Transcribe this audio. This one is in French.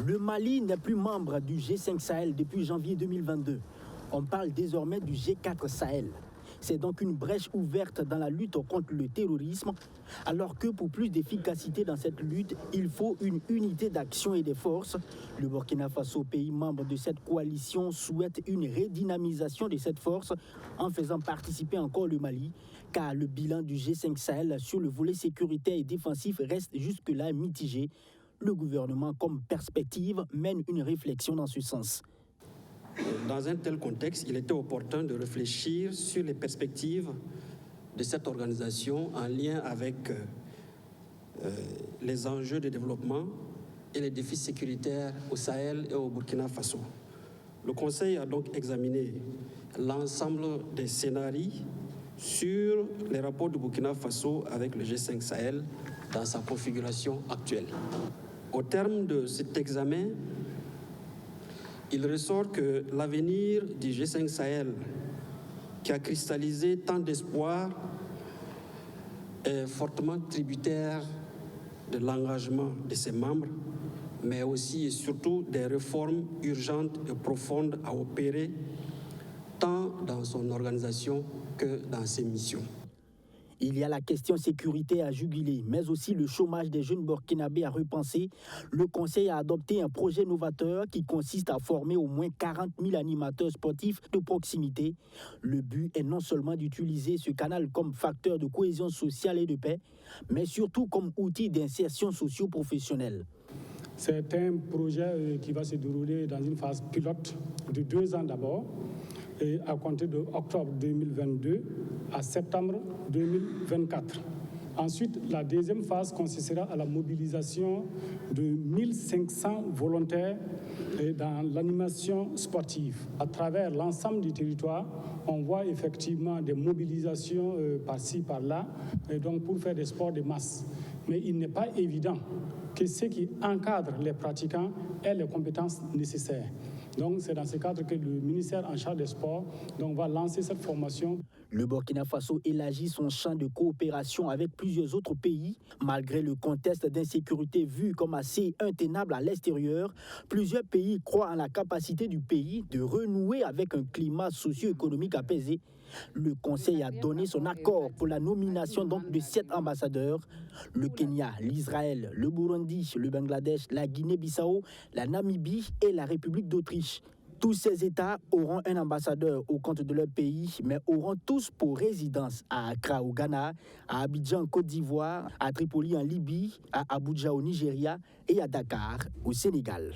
Le Mali n'est plus membre du G5 Sahel depuis janvier 2022. On parle désormais du G4 Sahel. C'est donc une brèche ouverte dans la lutte contre le terrorisme, alors que pour plus d'efficacité dans cette lutte, il faut une unité d'action et des forces. Le Burkina Faso, pays membre de cette coalition, souhaite une redynamisation de cette force en faisant participer encore le Mali, car le bilan du G5 Sahel sur le volet sécuritaire et défensif reste jusque-là mitigé. Le gouvernement, comme perspective, mène une réflexion dans ce sens. Dans un tel contexte, il était opportun de réfléchir sur les perspectives de cette organisation en lien avec les enjeux de développement et les défis sécuritaires au Sahel et au Burkina Faso. Le Conseil a donc examiné l'ensemble des scénarios sur les rapports du Burkina Faso avec le G5 Sahel dans sa configuration actuelle. Au terme de cet examen, il ressort que l'avenir du G5 Sahel, qui a cristallisé tant d'espoir, est fortement tributaire de l'engagement de ses membres, mais aussi et surtout des réformes urgentes et profondes à opérer, tant dans son organisation que dans ses missions. Il y a la question sécurité à juguler, mais aussi le chômage des jeunes burkinabés à repenser. Le Conseil a adopté un projet novateur qui consiste à former au moins 40 000 animateurs sportifs de proximité. Le but est non seulement d'utiliser ce canal comme facteur de cohésion sociale et de paix, mais surtout comme outil d'insertion socio-professionnelle. C'est un projet qui va se dérouler dans une phase pilote de 2 ans d'abord, et à compter de octobre 2022 à septembre 2024. Ensuite, la deuxième phase consistera à la mobilisation de 1500 volontaires dans l'animation sportive. À travers l'ensemble du territoire, on voit effectivement des mobilisations par-ci, par-là, et donc pour faire des sports de masse. Mais il n'est pas évident que ceux qui encadrent les pratiquants aient les compétences nécessaires. Donc, c'est dans ce cadre que le ministère en charge des sports va lancer cette formation. Le Burkina Faso élargit son champ de coopération avec plusieurs autres pays. Malgré le contexte d'insécurité vu comme assez intenable à l'extérieur, plusieurs pays croient en la capacité du pays de renouer avec un climat socio-économique apaisé. Le Conseil a donné son accord pour la nomination de 7 ambassadeurs. Le Kenya, l'Israël, le Burundi, le Bangladesh, la Guinée-Bissau, la Namibie et la République d'Autriche. Tous ces États auront un ambassadeur au compte de leur pays, mais auront tous pour résidence à Accra au Ghana, à Abidjan en Côte d'Ivoire, à Tripoli en Libye, à Abuja au Nigeria et à Dakar au Sénégal.